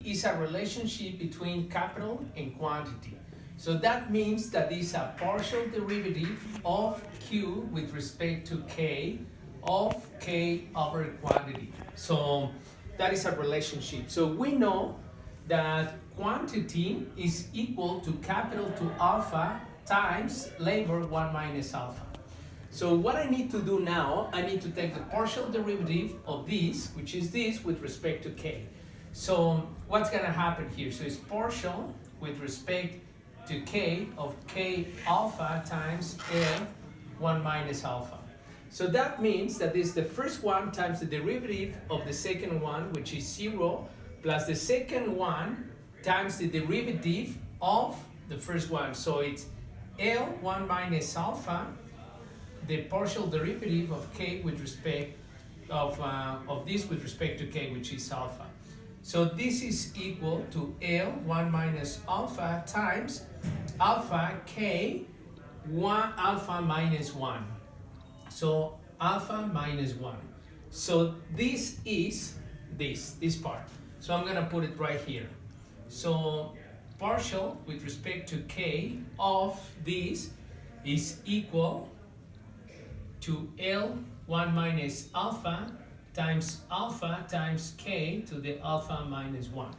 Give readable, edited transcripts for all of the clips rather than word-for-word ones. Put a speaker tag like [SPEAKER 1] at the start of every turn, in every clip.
[SPEAKER 1] is a relationship between capital and quantity. So that means that is a partial derivative of Q with respect to K of K over quantity. So that is a relationship. So we know that quantity is equal to capital to alpha times labor 1 minus alpha. So what I need to do now, I need to take the partial derivative of this, which is this, with respect to K. So what's going to happen here? So it's partial with respect to K of K alpha times L 1 minus alpha. So that means that this is the first one times the derivative of the second one, which is 0, plus the second one times the derivative of the first one. So it's L 1 minus alpha, the partial derivative of K with respect of this with respect to K, which is alpha. So this is equal to L 1 minus alpha times alpha K 1 alpha minus 1. So alpha minus 1. So this is this part. So I'm gonna put it right here. So partial with respect to K of this is equal to L 1 minus alpha times K to the alpha minus 1.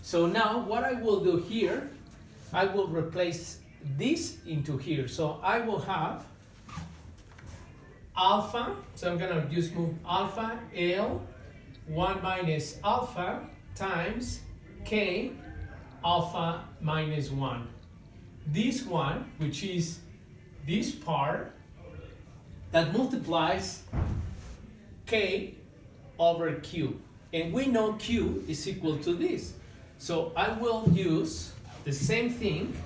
[SPEAKER 1] So now what I will do here, I will replace this into here. So I will have alpha, so I'm gonna just move alpha L 1 minus alpha times K alpha minus 1. This one, which is this part, that multiplies K over Q. And we know Q is equal to this. So I will use the same thing.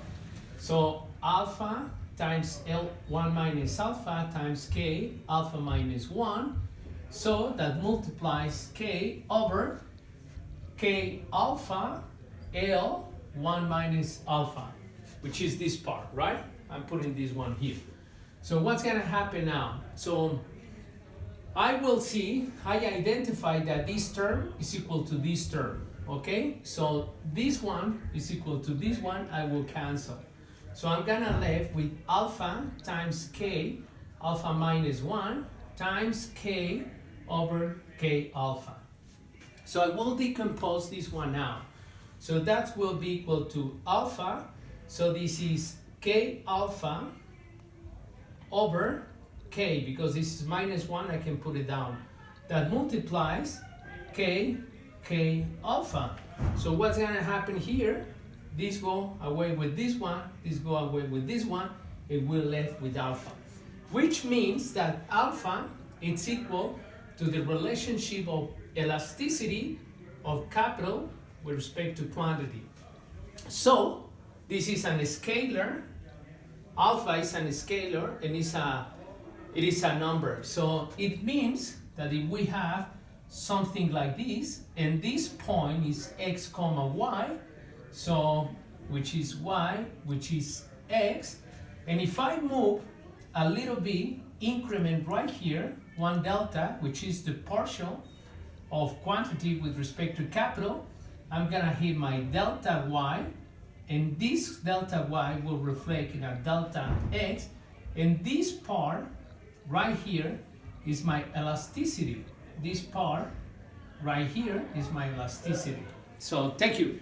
[SPEAKER 1] So alpha times L1 minus alpha times K alpha minus 1. So that multiplies K over K alpha L1 minus alpha, which is this part, right? I'm putting this one here. So what's going to happen now? So I will see, I identify that this term is equal to this term, okay? So this one is equal to this one, I will cancel. So I'm gonna left with alpha times K alpha minus 1 times K over K alpha. So I will decompose this one now. So that will be equal to alpha, so this is K alpha over K, because this is minus 1, I can put it down. That multiplies K alpha. So what's going to happen here? This go away with this one, this go away with this one, and we're left with alpha. Which means that alpha is equal to the relationship of elasticity of capital with respect to quantity. So this is a scalar. Alpha is a scalar, and it is a number. So it means that if we have something like this, and this point is x comma y, so which is y, which is x, and if I move a little bit, increment right here, 1 delta, which is the partial of quantity with respect to capital, I'm gonna hit my delta y, and this delta y will reflect in a delta x, and this part right here is my elasticity. This part right here is my elasticity. So thank you.